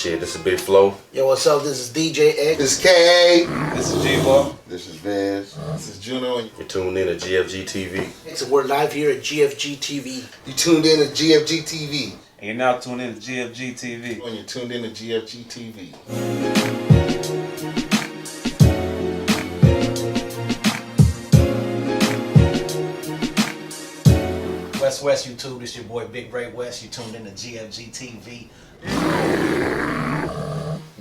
Shit, this is Big Flo. Yo, what's up? This is DJ X. This is K. This is G.F.G. This is Vince. This is Juno. You're tuned in to G.F.G TV. So we're live here at G.F.G TV. You tuned in to G.F.G TV. And you're now tuned in to G.F.G TV. When you're tuned in to G.F.G TV. West YouTube, it's your boy Big Ray West. You tuned in to G.F.G TV.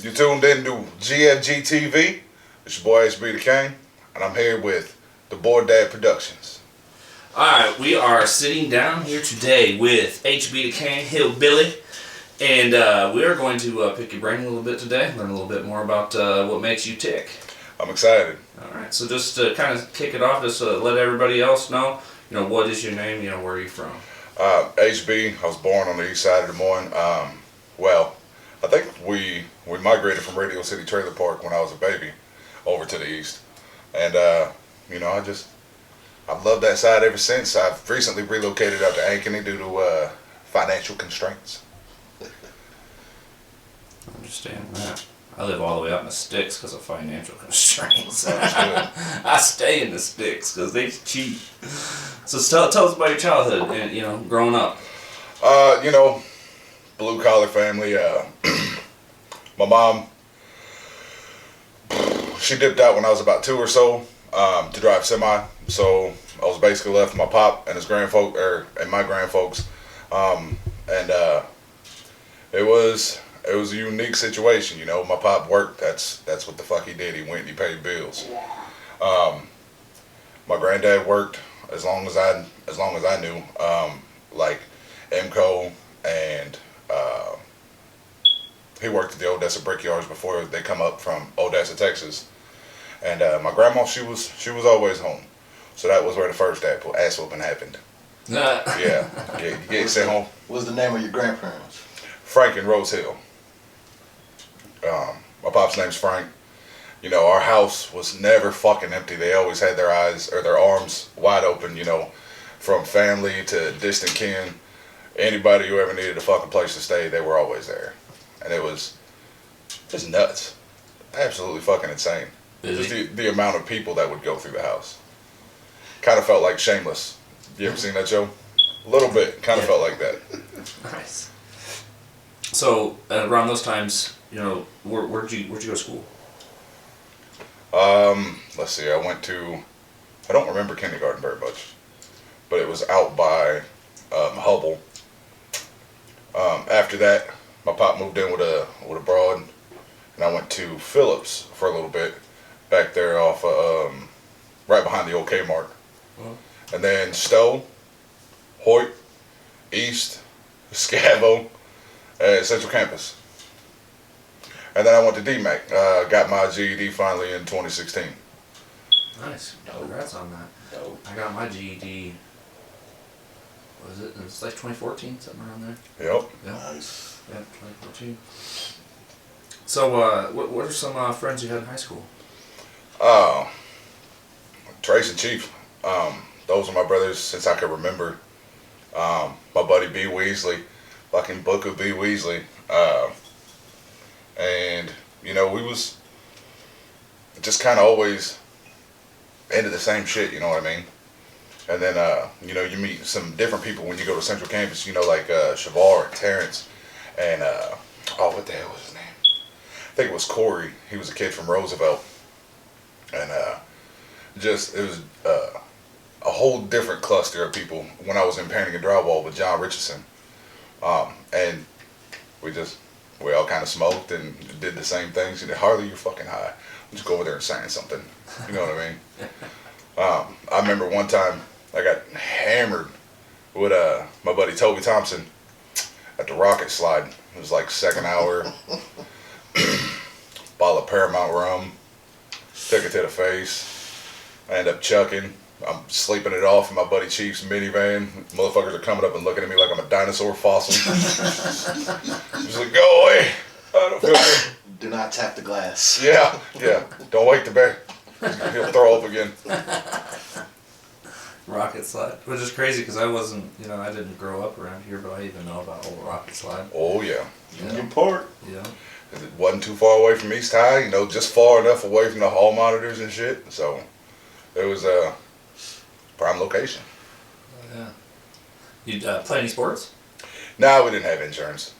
You tuned in to G.F.G TV. It's your boy HB the Kang, and I'm here with the Board Dad Productions. Alright, we are sitting down here today with HB the Kang, Hillbilly, and we are going to pick your brain a little bit today, learn a little bit more about what makes you tick. I'm excited. Alright, so just to kind of kick it off, just let everybody else know, what is your name, where are you from? HB, I was born on the east side of Des Moines. I think we migrated from Radio City Trailer Park when I was a baby over to the east. And, I've loved that side ever since. I've recently relocated out to Ankeny due to financial constraints. I understand that. I live all the way out in the sticks because of financial constraints. I stay in the sticks because they cheap. So tell us about your childhood and, growing up. Blue collar family. My mom, she dipped out when I was about 2 or so to drive semi. So I was basically left with my pop and his and my grandfolks. It was a unique situation, My pop worked. That's what the fuck he did. He went and he paid bills. My granddad worked as long as I knew, like MCO, and he worked at the Odessa Brickyards before they come up from Odessa, Texas. And my grandma, she was always home, so that was where the first ass whooping happened. Yeah, you get sent home. What's the name of your grandparents? Frank and Rose Hill. My pop's name's Frank. Our house was never fucking empty. They always had their eyes or their arms wide open, from family to distant kin. Anybody who ever needed a fucking place to stay, they were always there. And it was just nuts. Absolutely fucking insane. Just the amount of people that would go through the house. Kind of felt like Shameless. You ever seen that show? A little bit. Kind of felt like that. Nice. So around those times, where'd you go to school? Let's see. I don't remember kindergarten very much, but it was out by Hubble. After that, my pop moved in with a broad, and I went to Phillips for a little bit, back there off right behind the old Kmart. And then Stowe, Hoyt, East, Scavo, Central Campus. And then I went to DMAC. Got my GED finally in 2016. Nice. Congrats on that. Dope. I got my GED. What was it? It was like 2014, something around there. Yep. Yeah. Nice. Yeah, 2014. So, what are some friends you had in high school? Trace and Chief. Those are my brothers since I can remember. My buddy B. Weasley, fucking Book of B. Weasley. And, we was just kind of always into the same shit, you know what I mean? And then, you meet some different people when you go to Central Campus, like Shavar, Terrence, and, what the hell was his name? I think it was Corey. He was a kid from Roosevelt. And, it was a whole different cluster of people when I was in Painting and Drywall with John Richardson. And we all kind of smoked and did the same things. Harley, you're fucking high. We'll just go over there and sign something. You know what I mean? I remember one time I got hammered with my buddy Toby Thompson at the Rocket Slide. It was like second hour. Bottle of Paramount rum. Took it to the face. I end up chucking. I'm sleeping it off in my buddy Chief's minivan. Motherfuckers are coming up and looking at me like I'm a dinosaur fossil. Just like, go away. I don't feel good. Do not tap the glass. Yeah. Don't wake the bear. He'll throw up again. Rocket Slide, which is crazy because I wasn't, I didn't grow up around here, but I even know about old Rocket Slide. Oh yeah. Yeah. Park. Yeah. It wasn't too far away from East High, just far enough away from the hall monitors and shit. So it was a prime location. Yeah. You play any sports? No, we didn't have insurance.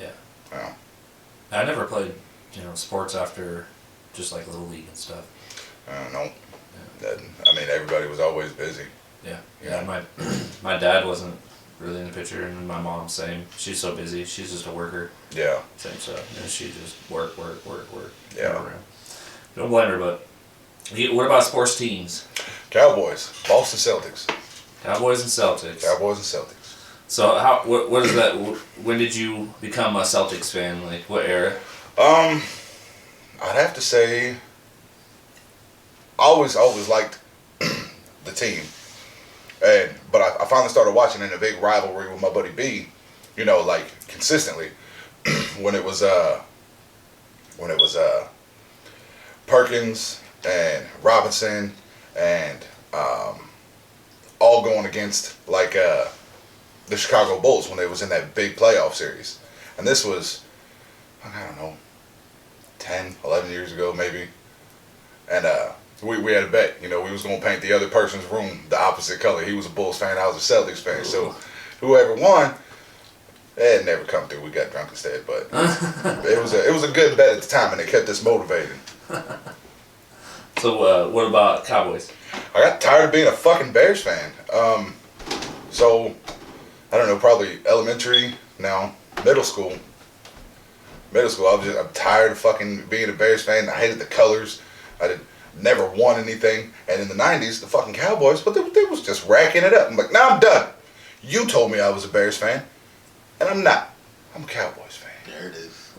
Yeah. No. I never played, sports after just like Little League and stuff. No. I mean, everybody was always busy. Yeah. Yeah. My dad wasn't really in the picture, and my mom, same. She's so busy. She's just a worker. Yeah. Same stuff. She just work. Yeah. Around. Don't blame her, but what about sports teams? Cowboys, Boston Celtics. Cowboys and Celtics. Cowboys and Celtics. So what is that? When did you become a Celtics fan? Like what era? I'd have to say, I always liked the team, but I finally started watching in a big rivalry with my buddy B, like consistently, when it was Perkins and Robinson and all going against like the Chicago Bulls when they was in that big playoff series, and this was, I don't know, 10, 11 years ago maybe, and we had a bet, we was going to paint the other person's room the opposite color. He was a Bulls fan, I was a Celtics fan. Ooh. So whoever won, it had never come through. We got drunk instead, but it was a good bet at the time, and it kept us motivated. So what about Cowboys? I got tired of being a fucking Bears fan. So I don't know, probably elementary, now middle school. I'm tired of fucking being a Bears fan. I hated the colors. I never won anything. And in the 90s, the fucking Cowboys, but they was just racking it up. I'm like, nah, I'm done. You told me I was a Bears fan, and I'm not. I'm a Cowboys fan. There it is.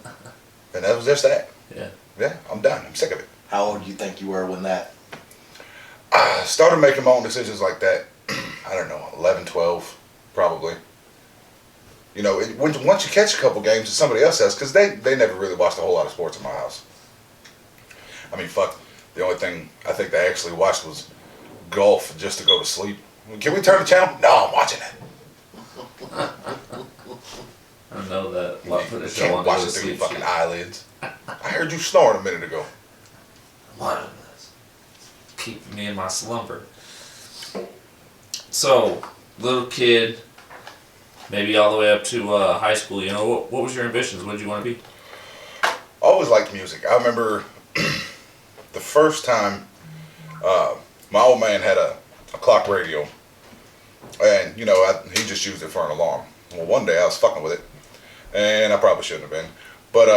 And that was just that. Yeah. Yeah, I'm done. I'm sick of it. How old do you think you were when that? I started making my own decisions like that, I don't know, 11, 12, probably. Once you catch a couple games that somebody else has, because they never really watched a whole lot of sports in my house. I mean, fuck, the only thing I think they actually watched was golf just to go to sleep. Can we turn the channel? No, I'm watching it. I don't know that. You can't watch it through your fucking eyelids. I heard you snoring a minute ago. What? Keep me in my slumber. So, little kid, maybe all the way up to high school, what was your ambitions? What did you want to be? I always liked music. I remember the first time my old man had a clock radio, and he just used it for an alarm. Well, one day I was fucking with it, and I probably shouldn't have been, but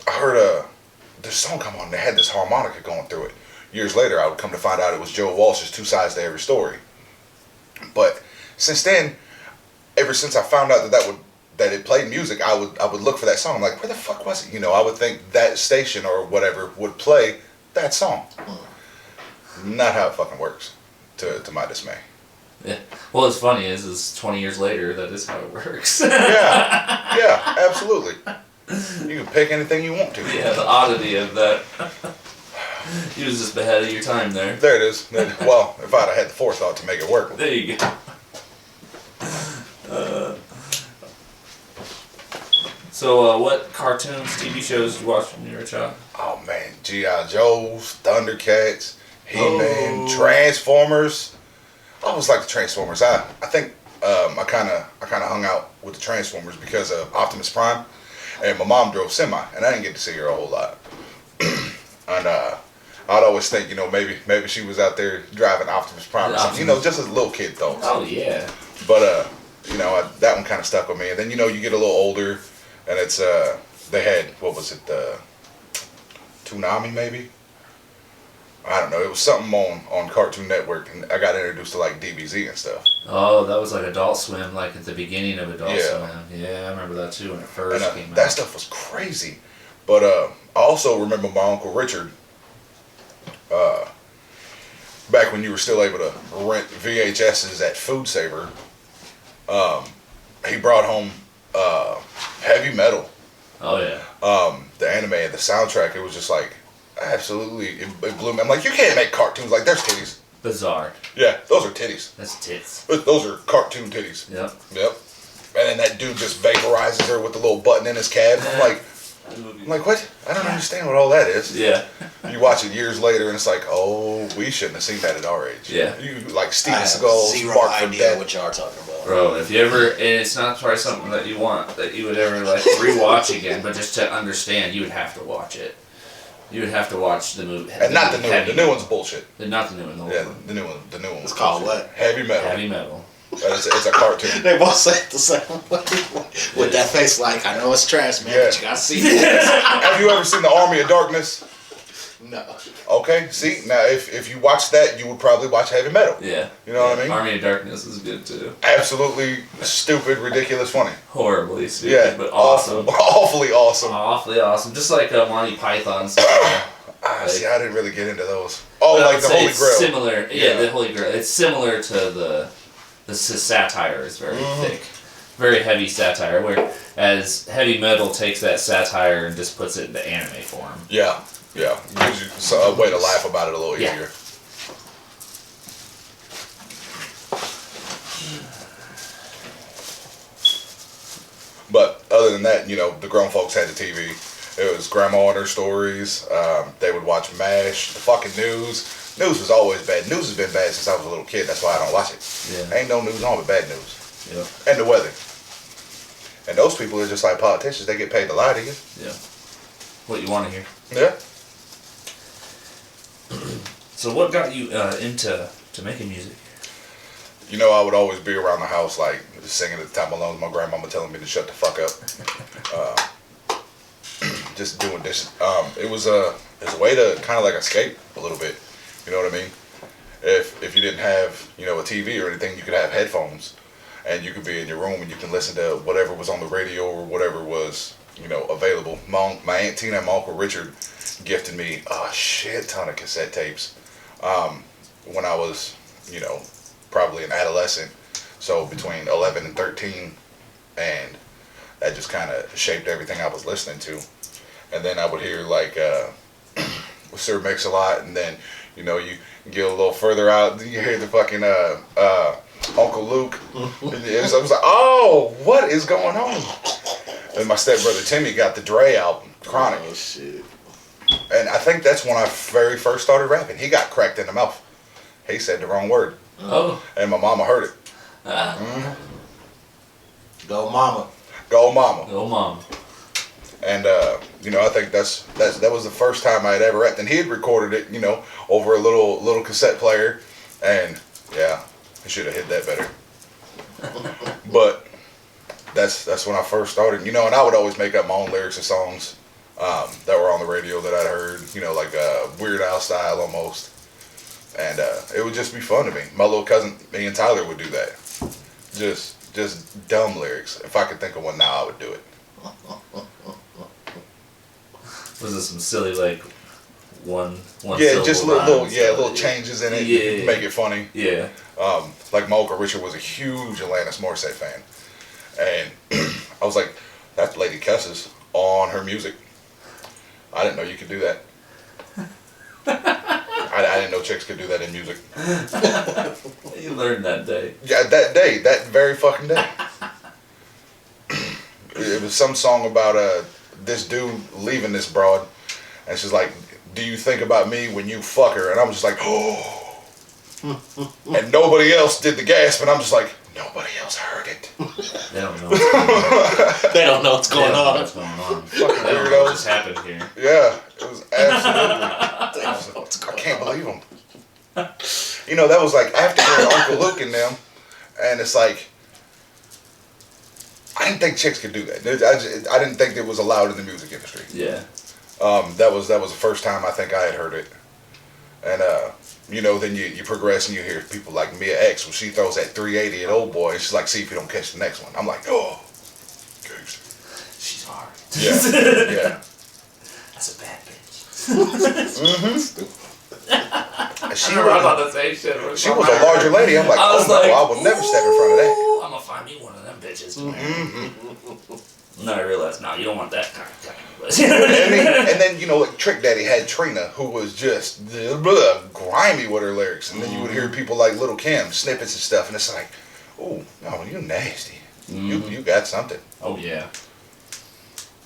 I heard this song come on, and they had this harmonica going through it. Years later, I would come to find out it was Joe Walsh's Two Sides to Every Story. But since then, ever since I found out that it played music, I would look for that song. I'm like, where the fuck was it? I would think that station or whatever would play that song. Not how it fucking works, to my dismay. Yeah. Well, what's funny is 20 years later, that is how it works. Yeah, absolutely. You can pick anything you want to. Yeah, the oddity of that. You was just ahead of your time there. There it is. Well, if I'd have had the forethought to make it work. There you go. So, what cartoons, TV shows did you watch when you were a child? Oh man, G.I. Joe's, Thundercats, He-Man, Transformers. I always liked the Transformers. I think I kind of hung out with the Transformers because of Optimus Prime, and my mom drove semi, and I didn't get to see her a whole lot. And I'd always think, maybe she was out there driving Optimus Prime or something, just as a little kid thought. Oh yeah. But that one kind of stuck with me. And then you get a little older, and it's they had, what was it, Toonami maybe? I don't know. It was something on Cartoon Network, and I got introduced to like DBZ and stuff. Oh, that was like Adult Swim, like at the beginning of Adult Yeah. Swim. Yeah, I remember that too when it first came out. That stuff was crazy. But I also remember my Uncle Richard, back when you were still able to rent VHSs at Food Saver, he brought home heavy metal. Oh yeah. The anime and the soundtrack, it was just like, absolutely, it blew me. I'm like, you can't make cartoons like there's titties. bizarre. Yeah, those are titties. That's tits. Those are cartoon titties. Yep. Yep. And then that dude just vaporizes her with the little button in his cab. I'm like, what? I don't understand what all that is. Yeah. You watch it years later, and it's like, oh, we shouldn't have seen that at our age. Yeah. You like Steven I have Seagal's zero Mark for idea Dead. what y'all are talking about. Bro, if you ever, and it's not probably something that you want, that you would ever like rewatch again, but just to understand, you would have to watch it. You would have to watch the movie. And not the new one. The new one's bullshit. Not the new one. The old Yeah, one. the new one. The new one. It's called what? Heavy Metal. Heavy Metal. It's a cartoon. They both say it the same way. With that face like, I know it's trash, man, Yeah. but you gotta see it. Have you ever seen The Army of Darkness? No. Okay, see, now if you watch that, you would probably watch Heavy Metal. Yeah. You know what I mean? Army of Darkness is good too. Absolutely stupid, ridiculous, funny. Horribly stupid, Yeah, but awesome. Awfully awesome. Awfully awesome. Just like Monty Python stuff. See, I didn't really get into those. Oh, But I like would the say Holy it's Grail. Similar, yeah, the Holy Grail. It's similar to the satire is very thick, very heavy satire. Whereas Heavy Metal takes that satire and just puts it into anime form. Yeah. Gives you a way to laugh about it a little Yeah. easier. But other than that, the grown folks had the TV. It was Grandma and her stories. They would watch MASH. The fucking news. News was always bad. News has been bad since I was a little kid. That's why I don't watch it. Yeah. Ain't no news on but bad news. Yep. And the weather. And those people are just like politicians. They get paid to lie to you. Yeah. What you want to hear. Yeah. So what got you into making music? I would always be around the house, like, singing at the top of my lungs. My grandmama telling me to shut the fuck up. Just doing dishes. It was a way to kind of like escape a little bit. You know what I mean? If you didn't have, a TV or anything, you could have headphones. And you could be in your room and you can listen to whatever was on the radio or whatever was, available. My Aunt Tina and my Uncle Richard gifted me a shit ton of cassette tapes when I was, probably an adolescent. So between 11 and 13. And that just kind of shaped everything I was listening to. And then I would hear, like, Sir Mix-a-Lot. And then, you get a little further out, you hear the fucking Uncle Luke. And I was like, oh, what is going on? And my stepbrother Timmy got the Dre album, Chronic. Oh, shit. And I think that's when I very first started rapping. He got cracked in the mouth. He said the wrong word. Oh. And my mama heard it. Go mama. Go mama. Go mom. And I think that was the first time I had ever rapped. And he had recorded it, over a little cassette player. And yeah, I should have hit that better. But that's when I first started. And I would always make up my own lyrics of songs that were on the radio that I'd heard, like Weird Al style almost. And it would just be fun to me. My little cousin, me and Tyler would do that. Just dumb lyrics. If I could think of one now, I would do it. Was it some silly like one? Yeah, just little rhymes, changes in it. Yeah. Make it funny. Yeah. Like my Uncle Richard was a huge Alanis Morissette fan. And I was like, that lady cusses on her music. I didn't know you could do that. I didn't know chicks could do that in music. You learned that day. Yeah, that very fucking day. It was some song about this dude leaving this broad. And she's like, do you think about me when you fuck her? And I'm just like, oh. And nobody else did the gasp, and I'm just like, nobody else heard it. They don't know what's going on. They don't know what's going on. What's going on? Fucking They don't know what weirdos. just happened here. Yeah, it was absolutely. I can't believe them. That was like after Uncle Luke and them, and it's like, I didn't think chicks could do that. I didn't think it was allowed in the music industry. Yeah. That was the first time I think I had heard it. And then you progress and you hear people like Mia X when she throws that 380 at Old Boy, and she's like, see if you don't catch the next one. I'm like, oh, gangster. She's hard. Yeah. That's a bad bitch. And She was about the same shit. She was a larger lady. I'm like, I was no, like, I would never step in front of that. "Ooh, I'm gonna find me one of them bitches. And then I realized, no, you don't want that kind of And then then, you know, like Trick Daddy had Trina, who was just grimy with her lyrics. And then you would hear people like Little Kim, snippets and stuff. And it's like, oh, no, you nasty. You got something. Oh, yeah.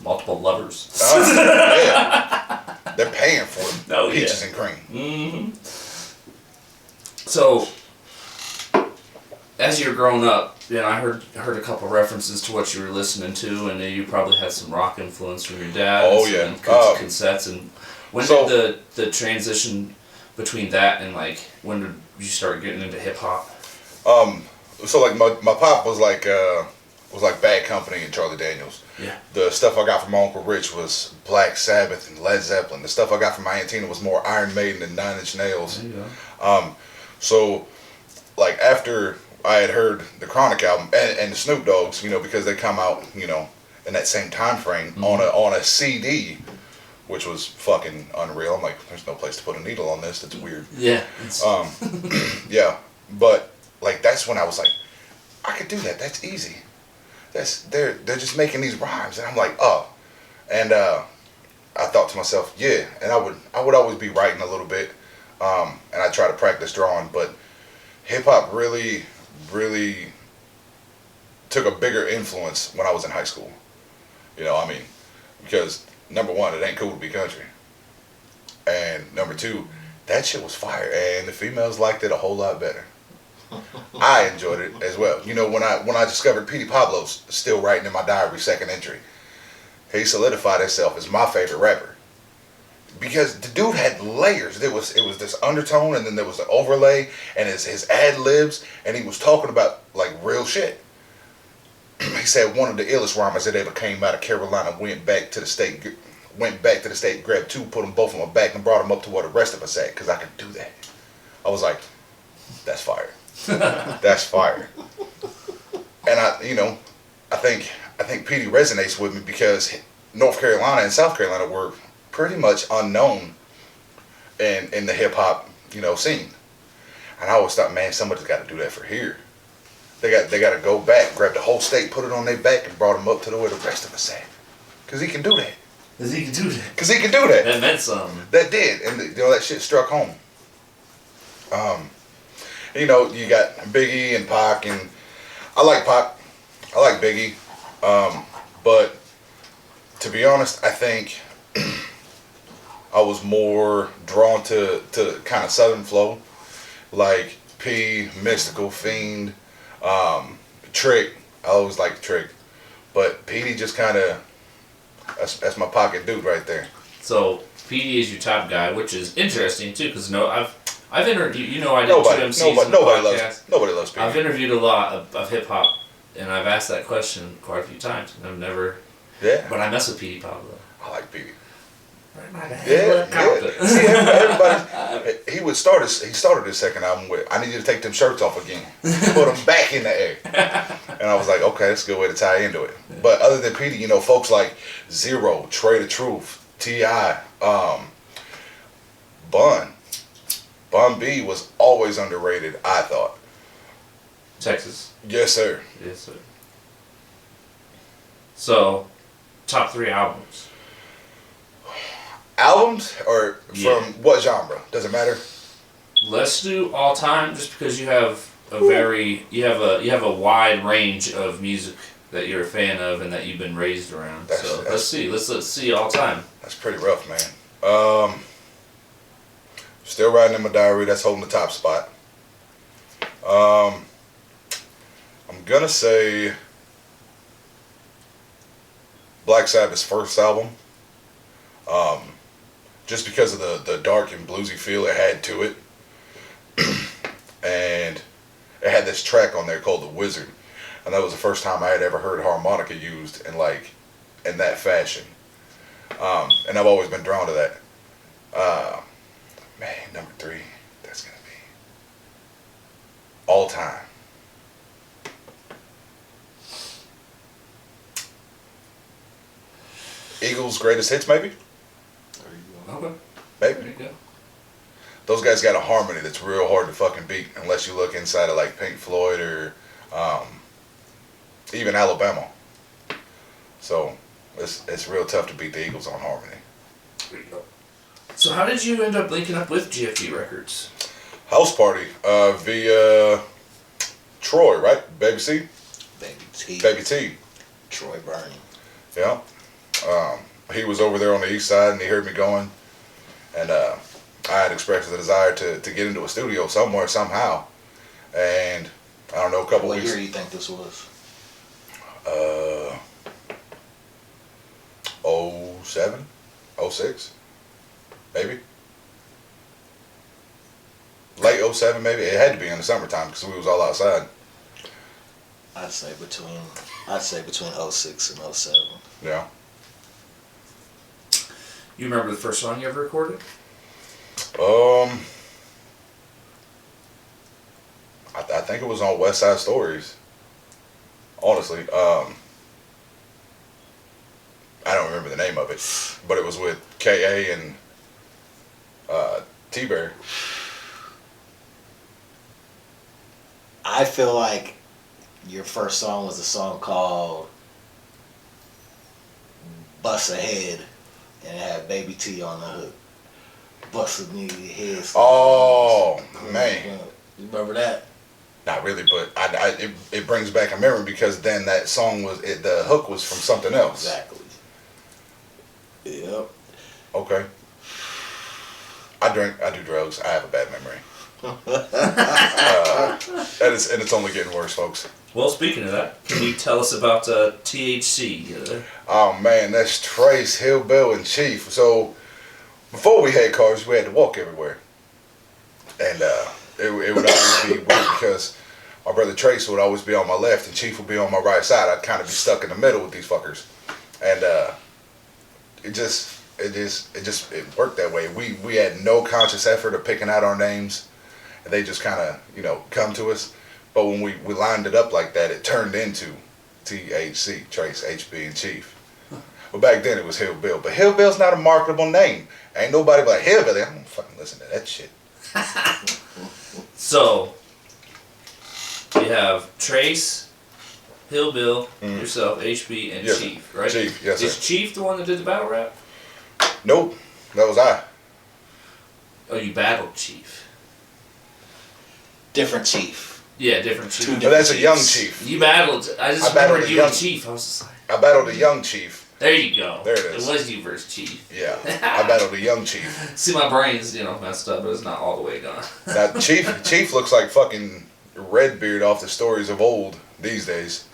Multiple lovers. Yeah. They're paying for it. Oh, Peaches yeah. and cream. Mm-hmm. So, as you're growing up, you know, I heard a couple references to what you were listening to, and you probably had some rock influence from your dad. Oh, and yeah. Cassettes. And when did the transition between that and like when did you start getting into hip hop? So like my pop was like Bad Company and Charlie Daniels. Yeah. The stuff I got from my Uncle Rich was Black Sabbath and Led Zeppelin. The stuff I got from my Aunt Tina was more Iron Maiden and Nine Inch Nails. There you go. So like after I had heard the Chronic album and the Snoop Dogg's, you know, because they come out, you know, in that same time frame on a CD, which was fucking unreal. I'm like, there's no place to put a needle on this. That's weird. Yeah. Yeah, but like that's when I was like, I could do that. That's easy. They're just making these rhymes, and I'm like, oh, and I thought to myself, yeah, and I would always be writing a little bit, and I try to practice drawing, but hip hop really took a bigger influence when I was in high school. You know, I mean, because number one, it ain't cool to be country, and number two, that shit was fire, and the females liked it a whole lot better. I enjoyed it as well. You know, when I discovered Petey Pablo's still writing in my diary, second entry, he solidified himself as my favorite rapper. Because the dude had layers. It was this undertone, and then there was the overlay, and his ad libs, and he was talking about like real shit. He said one of the illest rhymers that ever came out of Carolina went back to the state, grabbed two, put them both on my back, and brought them up to where the rest of us at, because I could do that. I was like, that's fire. That's fire. And I think Petey resonates with me because North Carolina and South Carolina were pretty much unknown in the hip hop, you know, scene. And I always thought, man, somebody's got to do that for here. They got to go back, grab the whole state, put it on their back, and brought them up to where the rest of us at. Cause he can do that. Cause he can do that. That meant something. That did, and you know that shit struck home. You know, you got Biggie and Pac, and I like Pac, I like Biggie, but to be honest, I think I was more drawn to kind of Southern flow, like P, Mystical, Fiend, Trick. I always liked Trick, but Petey just kind of that's my pocket dude right there. So Petey is your top guy, which is interesting too, because I've interviewed, you know, I did two MCs in the podcast. Nobody loves Petey. I've interviewed a lot of hip hop, and I've asked that question quite a few times, and I've never. Yeah. But I mess with Petey Pablo. I like Petey. Yeah. See, everybody. He started his second album with, I need you to take them shirts off again, put them back in the air, and I was like, okay, that's a good way to tie into it. But other than Petey, you know, folks like Zero, Trey the Truth, T.I., Bun B was always underrated, I thought. Texas. Yes, sir. Yes, sir. So, top 3 albums. Albums or from what genre? Does it matter? Let's do all time, just because you have you have a wide range of music that you're a fan of and that you've been raised around. Let's see all time. That's pretty rough, man. Still writing in my diary. That's holding the top spot. I'm gonna say Black Sabbath's first album. Just because of the dark and bluesy feel it had to it. And it had this track on there called The Wizard. And that was the first time I had ever heard harmonica used in that fashion. And I've always been drawn to that. Man, number 3, that's gonna be all time. Eagles' greatest hits, maybe? Okay. Maybe. There you go. Those guys got a harmony that's real hard to fucking beat unless you look inside of like Pink Floyd or even Alabama. So it's real tough to beat the Eagles on harmony. So how did you end up linking up with G.F.G Records? House party via Troy, right? Baby C? Baby T. Baby T. Troy Bernie. Yeah. He was over there on the east side and he heard me going. And I had expressed the desire to get into a studio somewhere, somehow. And I don't know, a couple What weeks. year do you think this was? 07, 06, maybe. Late 07, maybe. It had to be in the summertime because we was all outside. I'd say between 06 and 07. Yeah. You remember the first song you ever recorded? I think it was on West Side Stories. Honestly, I don't remember the name of it, but it was with K.A. and T-Bear. I feel like your first song was a song called Bust Ahead, and it had Baby T on the hook. Bust a nigga head. Oh, man. You remember that? Not really, but it brings back a memory because then that song the hook was from something else. Exactly. Yep. Okay. I do drugs. I have a bad memory. And it's only getting worse, folks. Well, speaking of that, can you tell us about THC? Oh man, that's Trace, Hillbill, and Chief. So before we had cars, we had to walk everywhere, and it would always be weird because my brother Trace would always be on my left and Chief would be on my right side. I'd kind of be stuck in the middle with these fuckers, and it worked that way. We had no conscious effort of picking out our names, and they just kind of come to us. But when we lined it up like that, it turned into THC, Trace, HB, and Chief. Well, back then it was Hillbill, but Hillbill's not a marketable name. Ain't nobody like Hillbill. I don't fucking listen to that shit. So, you have Trace, Hillbill, yourself, HB, and Yes, Chief, right? Chief, yes, sir. Is Chief the one that did the battle rap? Nope, that was I. Oh, you battled Chief. Different Chief. Yeah, different Chief. But that's a young Chief. You battled. I just battled remembered a you young- and Chief. I was just like, I battled a young Chief. there you go. There it is. It was you versus Chief. Yeah, I battled a young Chief. See, my brain's messed up, but it's not all the way gone. Now Chief looks like fucking Redbeard off the stories of old these days.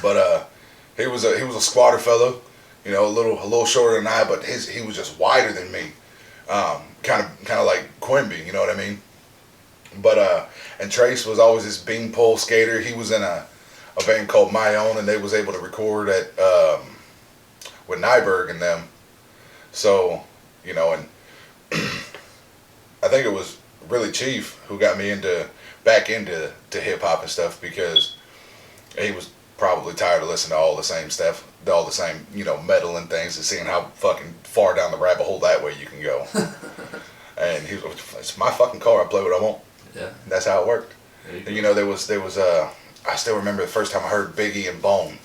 But he was a squatter fellow, a little shorter than I, but he was just wider than me. Kind of like Quimby, you know what I mean? But and Trace was always this beanpole skater. He was in a band called My Own, and they was able to record at with Nyberg and them. So, and I think it was really Chief who got me back into hip hop and stuff because he was probably tired of listening to all the same stuff, all the same, metal and things, and seeing how fucking far down the rabbit hole that way you can go. And he was, it's my fucking car, I play what I want. Yeah. And that's how it worked. You And there was I still remember the first time I heard Biggie and Bone,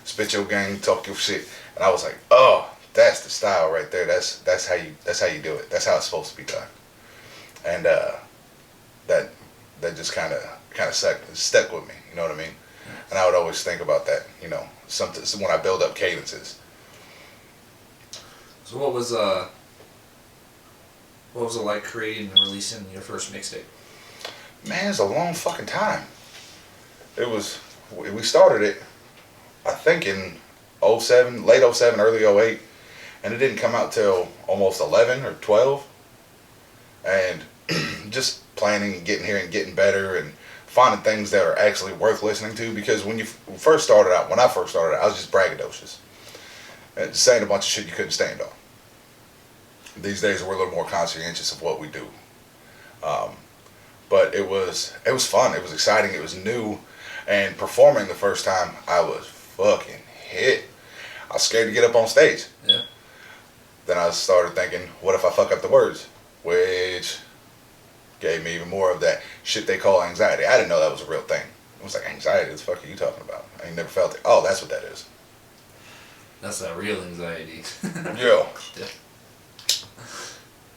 Spit Your Gang, Talk Your Shit, and I was like, oh, that's the style right there. That's how you do it. That's how it's supposed to be done. And that just kind of stuck with me. You know what I mean? And I would always think about that. Something when I build up cadences. So what was it like creating and releasing your first mixtape? Man, it's a long fucking time. We started it, I think in 07, late 07, early 08, and it didn't come out till almost 11 or 12. And just planning and getting here and getting better and finding things that are actually worth listening to, because when I first started out, I was just braggadocious. And saying a bunch of shit you couldn't stand on. These days we're a little more conscientious of what we do. But it was fun, it was exciting, it was new, and performing the first time, I was fucking hit. I was scared to get up on stage. Yeah. Then I started thinking, what if I fuck up the words? Which gave me even more of that shit they call anxiety. I didn't know that was a real thing. It was like, anxiety, what the fuck are you talking about? I ain't never felt it. Oh, that's what that is. That's that real anxiety. Yeah.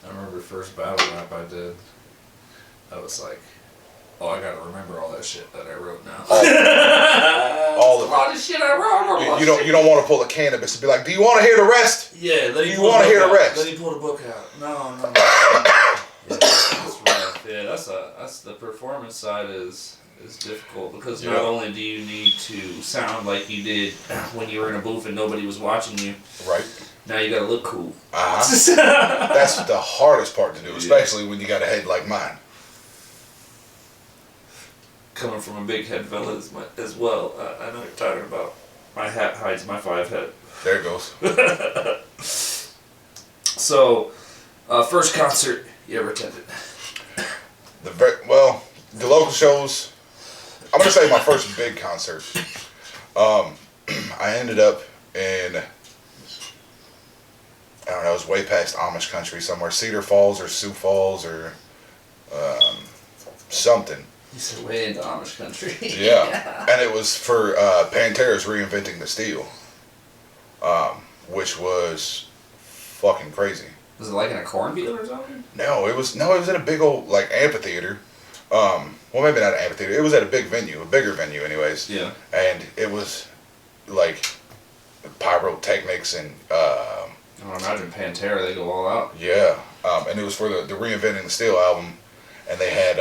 I remember the first battle rap I did. I was like, oh, I gotta remember all that shit that I wrote now. All of a lot of shit I wrote. You don't want to pull a cannabis and be like, do you want to hear the rest? Yeah, let me You pull want to hear the rest? Let me pull the book out. No. Yeah, that's rough. Yeah, that's the performance side is difficult because not only do you need to sound like you did when you were in a booth and nobody was watching you. Right. Now you gotta look cool. That's the hardest part to do, especially when you got a head like mine. Coming from a big head fella as well, I know what you're talking about. My hat hides my 5 head. There it goes. So, first concert you ever attended? The local shows. I'm gonna say my first big concert. I ended up in, I don't know, it was way past Amish country somewhere, Cedar Falls or Sioux Falls or something. You said way into Amish country. Yeah, and it was for Pantera's Reinventing the Steel, which was fucking crazy. Was it like in a cornfield or something? No, it was in a big old like amphitheater. Well, maybe not an amphitheater. It was at a big venue, a bigger venue, anyways. Yeah. And it was like pyrotechnics and I imagine Pantera, they go all out. yeah, and it was for the Reinventing the Steel album, and they had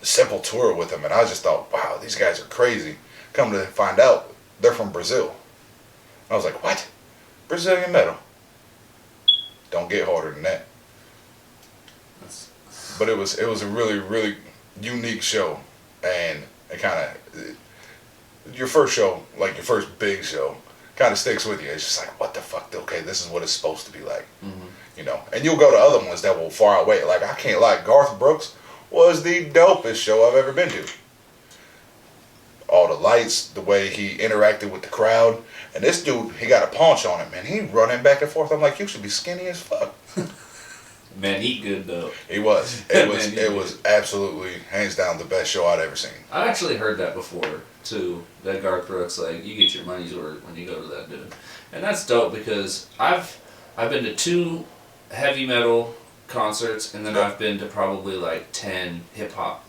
Simple Tour with them, and I just thought, wow, these guys are crazy. Come to find out, they're from Brazil. I was like, what? Brazilian metal? Don't get harder than that. But it was a really, really unique show, and it kind of, your first show, like your first big show, kind of sticks with you. It's just like, what the fuck? Okay, this is what it's supposed to be like, you know. And you'll go to other ones that will far away. Like, I can't lie, Garth Brooks was the dopest show I've ever been to. All the lights, the way he interacted with the crowd, and this dude, he got a paunch on him, man. He running back and forth. I'm like, you should be skinny as fuck. Man, eat good though. He was. It was absolutely hands down the best show I'd ever seen. I actually heard that before too. That Garth Brooks, like, you get your money's worth when you go to that dude, and that's dope because I've been to 2 heavy metal concerts, and then I've been to probably like 10 hip hop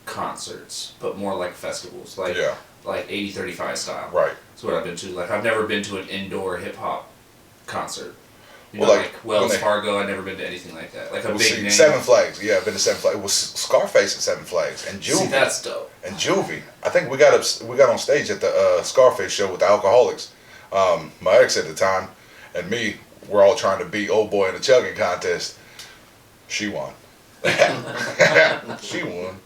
concerts, but more like festivals, like 80-35 style. Right. That's what I've been to. Like, I've never been to an indoor hip hop concert. You Well, know, like, like Wells when they- Fargo, I've never been to anything like that. Like a Well, big see, name. Seven Flags. Yeah, I've been to Seven Flags. It was Scarface at Seven Flags and Juvie. See, that's dope. And Juvie. I think we got on stage at the Scarface show with the Alcoholics. My ex at the time and me, we're all trying to beat old boy in the chugging contest. She won. She won.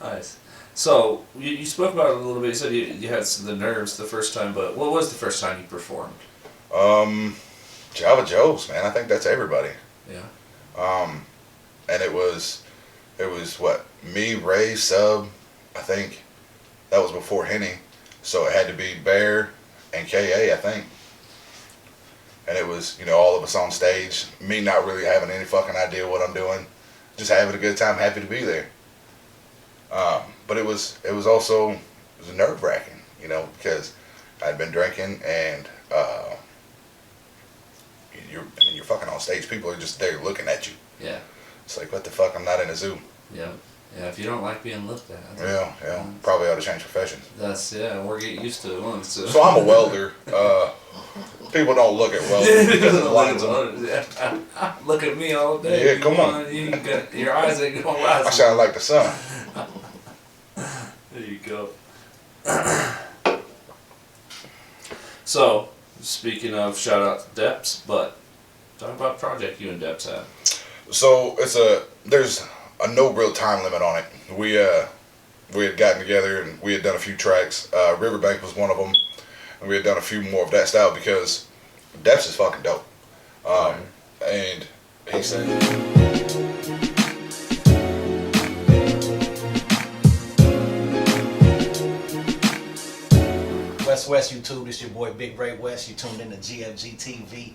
Nice. So, you spoke about it a little bit. You said you had the nerves the first time, but what was the first time you performed? Java Joe's, man. I think that's everybody. Yeah. And it was what, me, Ray, Sub, I think that was before Henny. So it had to be Bear and KA, I think. And it was, you know, all of us on stage, me not really having any fucking idea what I'm doing, just having a good time, happy to be there. But it was also nerve wracking, you know, because I'd been drinking and you're fucking on stage. People are just there looking at you. Yeah. It's like, what the fuck? I'm not in a zoo. Yeah. Yeah, if you don't like being looked at. Yeah. Probably ought to change professions. That's, we're getting used to it once. So I'm a welder. People don't look at welding because it blinds them. Look at me all day. Yeah, come on. You got, your eyes ain't gonna rise. I sound like the sun. There you go. So, speaking of shout out to Deps, but talk about the project you and Deps had. So there's a no real time limit on it. We had gotten together and we had done a few tracks. Riverbank was one of them, and we had done a few more of that style because Deps is fucking dope. And he said. West YouTube, this your boy Big Ray West. You tuned in to G.F.G TV.